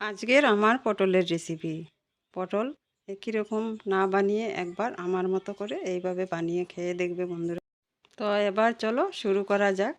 আজকের আমার পটলের রেসিপি। পটল একই রকম না বানিয়ে একবার আমার মতো করে এইভাবে বানিয়ে খেয়ে দেখবে বন্ধুরা। তো এবার চলো শুরু করা যাক।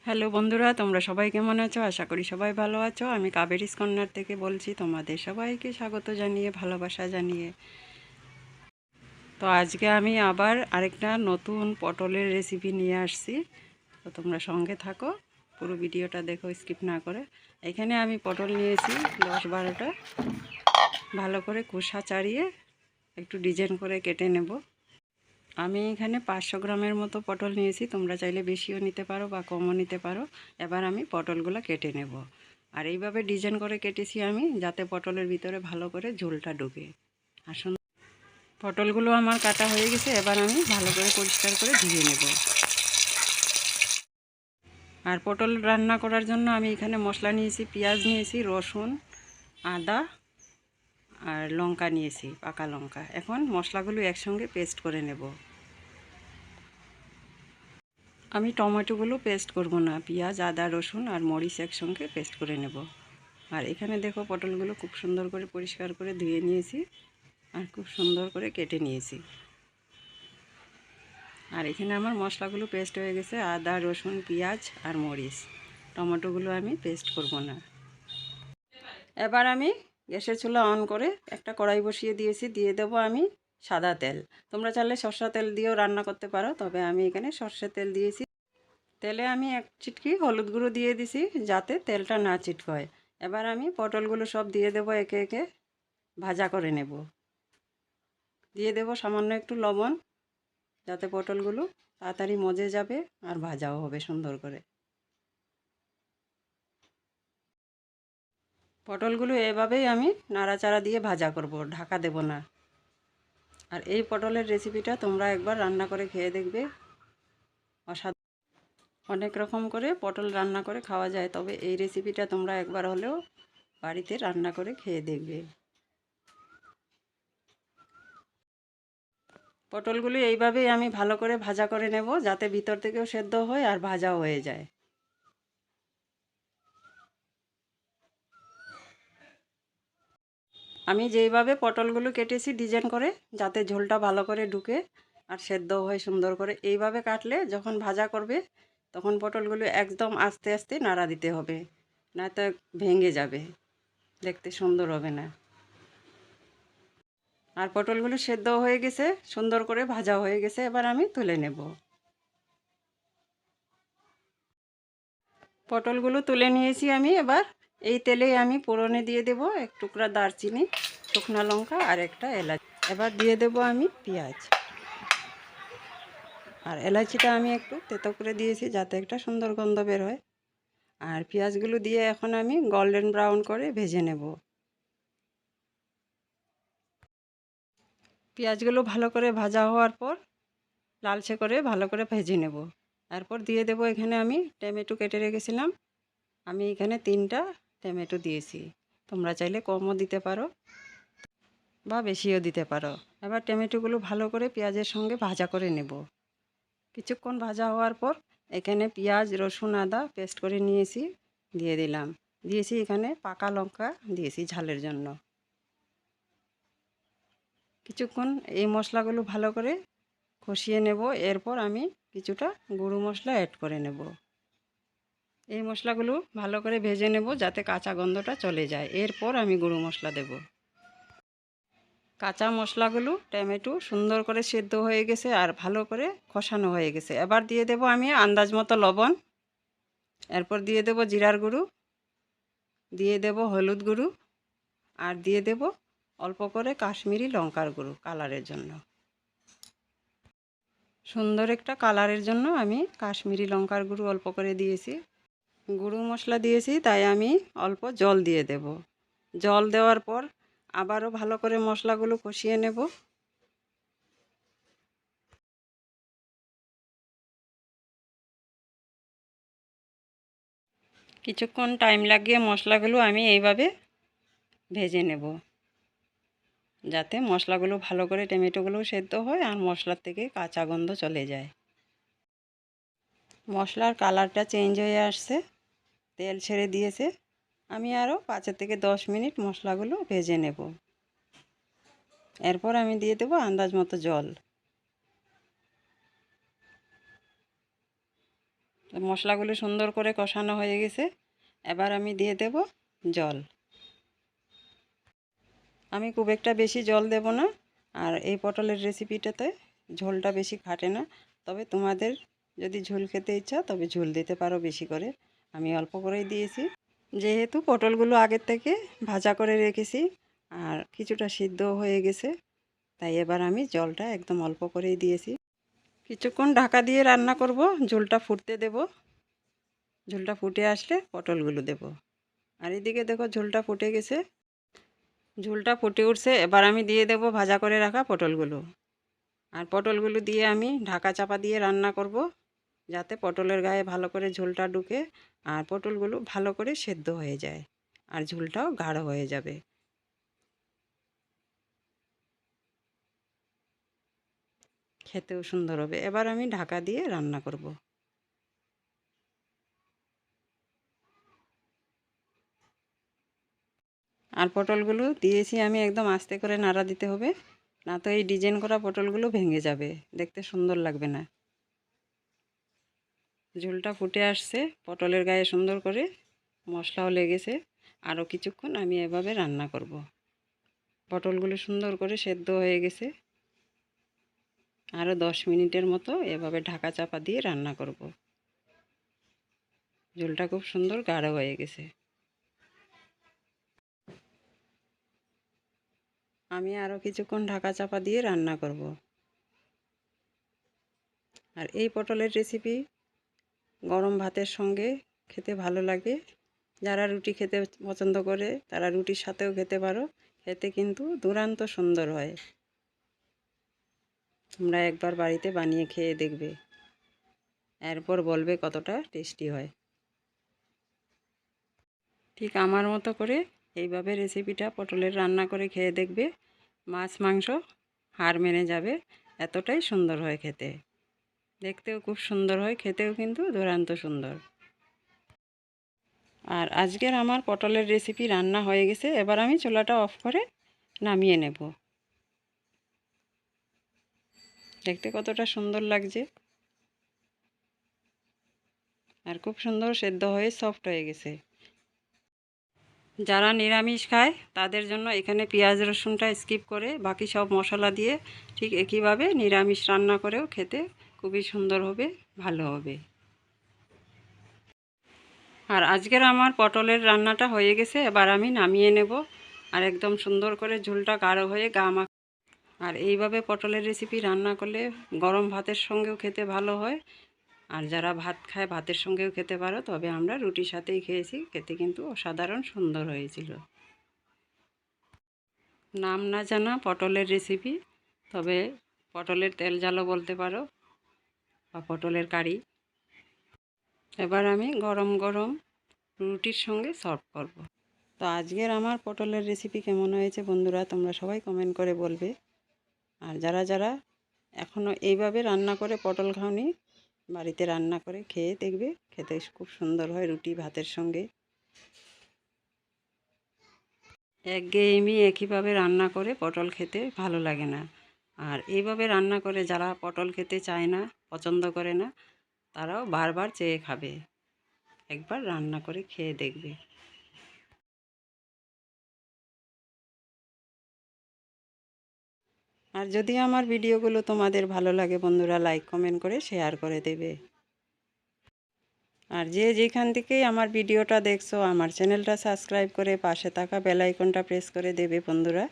হ্যালো বন্ধুরা, তোমরা সবাই কেমন আছো? আশা করি সবাই ভালো আছো। আমি কাবেরিস কর্নার থেকে বলছি, তোমাদের সবাইকে স্বাগত জানিয়ে, ভালোবাসা জানিয়ে। তো আজকে আমি আবার আরেকটা নতুন পটলের রেসিপি নিয়ে আসছি। তো তোমরা সঙ্গে থাকো, পুরো ভিডিওটা দেখো স্কিপ না করে। এখানে আমি পটল নিয়েছি 10-12টা। ভালো করে খোসা ছাড়িয়ে একটু ডিজাইন করে কেটে নেব। আমি এখানে 500 গ্রামের মতো পটল নিয়েছি, তোমরা চাইলে বেশিও নিতে পারো বা কমও নিতে পারো। এবার আমি পটলগুলো কেটে নেব। আর এইভাবে ডিজাইন করে কেটেছি আমি, যাতে পটলের ভিতরে ভালো করে ঝোলটা ঢুকে। আসুন, পটলগুলো আমার কাটা হয়ে গেছে। এবার আমি ভালো করে পরিষ্কার করে ধুয়ে নেব। আর পটল রান্না করার জন্য আমি এখানে মশলা নিয়েছি, পেঁয়াজ নিয়েছি, রসুন, আদা আর লঙ্কা নিয়েছি, পাকা লঙ্কা। এখন মশলাগুলো একসঙ্গে পেস্ট করে নেব। আমি টমেটোগুলো পেস্ট করব না, পেঁয়াজ, আদা, রসুন আর মরিচ একসঙ্গে পেস্ট করে নেব। আর এখানে দেখো পটলগুলো খুব সুন্দর করে পরিষ্কার করে ধুয়ে নিয়েছি আর খুব সুন্দর করে কেটে নিয়েছি। আর এখানে আমার মশলাগুলো পেস্ট হয়ে গেছে, আদা, রসুন, পেঁয়াজ আর মরিচ। টমেটোগুলো আমি পেস্ট করব না। এবার আমি গ্যাসের চুলা অন করে একটা কড়াই বসিয়ে দিয়েছি। দিয়ে দেবো আমি সাদা তেল। তোমরা চাইলে সরষা তেল দিয়েও রান্না করতে পারো, তবে আমি এখানে সরষের তেল দিয়েছি। তেলে আমি এক চিটকি হলুদ গুঁড়ো দিয়ে দিছি, যাতে তেলটা না চিটকায়। এবার আমি পটলগুলো সব দিয়ে দেবো একে একে, ভাজা করে নেব। দিয়ে দেবো সামান্য একটু লবণ, যাতে পটলগুলো তাড়াতাড়ি মজে যাবে আর ভাজাও হবে সুন্দর করে। পটলগুলো এভাবেই আমি নাড়াচাড়া দিয়ে ভাজা করব, ঢাকা দেব না। আর এই পটলের রেসিপিটা তোমরা একবার রান্না করে খেয়ে দেখবে, অসাধারণ। অনেক রকম করে পটল রান্না করে খাওয়া যায়, তবে এই রেসিপিটা তোমরা একবার হলেও বাড়িতে রান্না করে খেয়ে দেখবে। পটলগুলি এইভাবেই আমি ভালো করে ভাজা করে নেব, যাতে ভিতর থেকেও সেদ্ধ হয় আর ভাজাও হয়ে যায়। আমি যেইভাবে পটলগুলো কেটেছি ডিজাইন করে, যাতে ঝোলটা ভালো করে ঢুকে আর সেদ্ধ হয় সুন্দর করে, এইভাবে কাটলে যখন ভাজা করবে তখন পটলগুলো একদম আস্তে আস্তে নাড়া দিতে হবে, নয়তো ভেঙে যাবে, দেখতে সুন্দর হবে না। আর পটলগুলো সেদ্ধ হয়ে গেছে, সুন্দর করে ভাজা হয়ে গেছে। এবার আমি তুলে নেব। পটলগুলো তুলে নিয়েছি আমি। এবার এই তেলেই আমি ফোড়নে দিয়ে দেব এক টুকরা দারচিনি, শুকনো লঙ্কা আর একটা এলাচ। এবার দিয়ে দেব আমি পেঁয়াজ। আর এলাচিটা আমি একটু তেতো করে দিয়েছি, যাতে একটা সুন্দর গন্ধ বের হয়। আর পেঁয়াজগুলো দিয়ে এখন আমি গোল্ডেন ব্রাউন করে ভেজে নেব। পেঁয়াজগুলো ভালো করে ভাজা হওয়ার পর লালচে করে ভালো করে ভেজে নেব। তারপর দিয়ে দেব এখানে আমি টমেটো কেটে রেখেছিলাম। আমি এখানে 3টা টমেটো দিয়েছি, তোমরা চাইলে কমও দিতে পারো বা বেশিও দিতে পারো। এবার টমেটোগুলো ভালো করে পেঁয়াজের সঙ্গে ভাজা করে নেব। কিছুক্ষণ ভাজা হওয়ার পর এখানে পেঁয়াজ, রসুন, আদা পেস্ট করে নিয়েছি, দিয়ে দিলাম। দিয়েছি এখানে পাকা লঙ্কা, দিয়েছি ঝালের জন্য। কিছুক্ষণ এই মশলাগুলো ভালো করে কষিয়ে নেব। এরপর আমি কিছুটা গুঁড়ো মশলা অ্যাড করে নেব। এই মশলাগুলো ভালো করে ভেজে নেব, যাতে কাঁচা গন্ধটা চলে যায়। এরপর আমি গুঁড়ো মশলা দেব। কাঁচা মশলাগুলো টমেটো সুন্দর করে সেদ্ধ হয়ে গেছে আর ভালো করে কষানো হয়ে গেছে। এবার দিয়ে দেব আমি আন্দাজ মতো লবণ। এরপর দিয়ে দেব জিরার গুঁড়ো, দিয়ে দেব হলুদ গুঁড়ো আর দিয়ে দেব অল্প করে কাশ্মীরি লঙ্কার গুঁড়ো, কালারের জন্য। সুন্দর একটা কালারের জন্য আমি কাশ্মীরি লঙ্কার গুঁড়ো অল্প করে দিয়েছি। গুঁড়ো মশলা দিয়েছি, তাই আমি অল্প জল দিয়ে দেব। জল দেওয়ার পর আবারও ভালো করে মশলাগুলো কষিয়ে নেব। কিছুক্ষণ টাইম লাগিয়ে মশলাগুলো আমি এইভাবে ভেজে নেব, যাতে মশলাগুলো ভালো করে টমেটোগুলো সেদ্ধ হয় আর মশলার থেকে কাঁচা গন্ধ চলে যায়। মশলার কালারটা চেঞ্জ হয়ে আসছে, তেল ছেড়ে দিয়েছে। আমি আরও 5 থেকে 10 মিনিট মশলাগুলো ভেজে নেব। এরপর আমি দিয়ে দেব আন্দাজ মতো জল। মশলাগুলো সুন্দর করে কষানো হয়ে গেছে, এবার আমি দিয়ে দেব জল। আমি খুব একটা বেশি জল দেব না, আর এই পটলের রেসিপিটাতে ঝোলটা বেশি খাটে না। তবে তোমাদের যদি ঝোল খেতে ইচ্ছা তবে ঝোল দিতে পারো বেশি করে, আমি অল্প করেই দিয়েছি। যেহেতু পটলগুলো আগের থেকে ভাজা করে রেখেছি আর কিছুটা সিদ্ধ হয়ে গেছে, তাই এবার আমি জলটা একদম অল্প করেই দিয়েছি। কিছুক্ষণ ঢাকা দিয়ে রান্না করব, ঝোলটা ফুটতে দেব। ঝোলটা ফুটে আসলে পটলগুলো দেব। আর এদিকে দেখো ঝোলটা ফুটে গেছে, ঝোলটা ফুটে উঠছে। এবার আমি দিয়ে দেব ভাজা করে রাখা পটলগুলো। আর পটলগুলো দিয়ে আমি ঢাকা চাপা দিয়ে রান্না করব, যাতে পটলের গায়ে ভালো করে ঝোলটা ঢুকে আর পটলগুলো ভালো করে সেদ্ধ হয়ে যায় আর ঝোলটাও গাঢ় হয়ে যাবে। খেতেও সুন্দর হবে। এবার আমি ঢাকা দিয়ে রান্না করব। আর পটলগুলো দিয়েছি আমি একদম আস্তে করে নাড়া দিতে হবে, না তো এই ডিজাইন করা পটলগুলো ভেঙে যাবে, দেখতে সুন্দর লাগবে না। ঝোলটা ফুটে আসছে, পটলের গায়ে সুন্দর করে মশলাও লেগেছে। আরও কিছুক্ষণ আমি এভাবে রান্না করব। পটলগুলো সুন্দর করে সেদ্ধ হয়ে গেছে। আরও 10 মিনিটের মতো এভাবে ঢাকা চাপা দিয়ে রান্না করব। ঝোলটা খুব সুন্দর গাঢ় হয়ে গেছে। আমি আরও কিছুক্ষণ ঢাকা চাপা দিয়ে রান্না করব। আর এই পটলের রেসিপি গরম ভাতের সঙ্গে খেতে ভালো লাগে। যারা রুটি খেতে পছন্দ করে তারা রুটির সাথেও খেতে পারো, খেতে কিন্তু দুর্দান্ত সুন্দর হয়। তোমরা একবার বাড়িতে বানিয়ে খেয়ে দেখবে, এরপর বলবে কতটা টেস্টি হয়। ঠিক আমার মতো করে এইভাবে রেসিপিটা পটলের রান্না করে খেয়ে দেখবে, মাছ মাংস হার মেনে যাবে, এতটাই সুন্দর হয় খেতে। দেখতেও খুব সুন্দর হয়, খেতেও কিন্তু দুর্দান্ত সুন্দর। আর আজকের আমার পটলের রেসিপি রান্না হয়ে গেছে, এবার আমি চুলাটা অফ করে নামিয়ে নেব। দেখতে কতটা সুন্দর লাগছে আর খুব সুন্দর সেদ্ধ হয়ে সফট হয়ে গেছে। যারা নিরামিষ খায় তাদের জন্য এখানে পেঁয়াজ রসুনটা স্কিপ করে বাকি সব মশলা দিয়ে ঠিক একইভাবে নিরামিষ রান্না করেও খেতে খুবই সুন্দর হবে, ভালো হবে। আর আজকের আমার পটলের রান্নাটা হয়ে গেছে, এবার আমি নামিয়ে নেব। আর একদম সুন্দর করে ঝোলটা গাঢ় হয়ে আর এইভাবে পটলের রেসিপি রান্না করলে গরম ভাতের সঙ্গেও খেতে ভালো হয়। আর যারা ভাত খায় ভাতের সঙ্গেও খেতে পারো, তবে আমরা রুটির সাথেই খেয়েছি, খেতে কিন্তু অসাধারণ সুন্দর হয়েছিল। নাম না জানা পটলের রেসিপি, তবে পটলের তেল ঝালও বলতে পারো বা পটলের কারি। এবার আমি গরম গরম রুটির সঙ্গে সার্ভ করব। তো আজকের আমার পটলের রেসিপি কেমন হয়েছে বন্ধুরা, তোমরা সবাই কমেন্ট করে বলবে। আর যারা যারা এখনও এইভাবে রান্না করে পটল খাওনি, বাড়িতে রান্না করে খেয়ে দেখবে, খেতে খুব সুন্দর হয় রুটি ভাতের সঙ্গে। একঘেয়েমি একইভাবে রান্না করে পটল খেতে ভালো লাগে না। আর এইভাবে রান্না করে যারা পটল খেতে চায় না, পছন্দ করে না, তারাও বারবার চেয়ে খাবে। একবার রান্না করে খেয়ে দেখবে। আর যদি আমার ভিডিওগুলো তোমাদের ভালো লাগে বন্ধুরা, লাইক কমেন্ট করে শেয়ার করে দেবে। আর যে যেখান থেকেই আমার ভিডিওটা দেখছো, আমার চ্যানেলটা সাবস্ক্রাইব করে পাশে থাকা বেল আইকনটা প্রেস করে দেবে বন্ধুরা,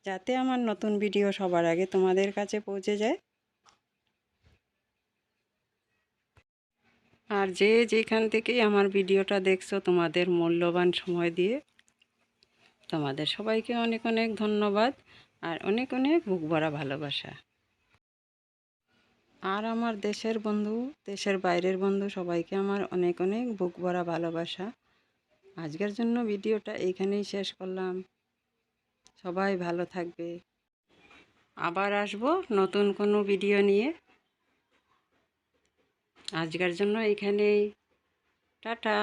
যাতে আমার নতুন ভিডিও সবার আগে তোমাদের কাছে পৌঁছে যায়। আর যে যেখান থেকেই আমার ভিডিওটা দেখছো, তোমাদের মূল্যবান সময় দিয়ে তোমাদের সবাইকে অনেক অনেক ধন্যবাদ আর অনেক অনেক বুক ভরা ভালোবাসা। আর আমার দেশের বন্ধু, দেশের বাইরের বন্ধু সবাইকে আমার অনেক অনেক বুক ভরা ভালোবাসা। আজকের জন্য ভিডিওটা এইখানেই শেষ করলাম। সবাই ভালো থাকবে। আবার আসবো নতুন কোনো ভিডিও নিয়ে। আজকের জন্য এইখানেই, টাটা।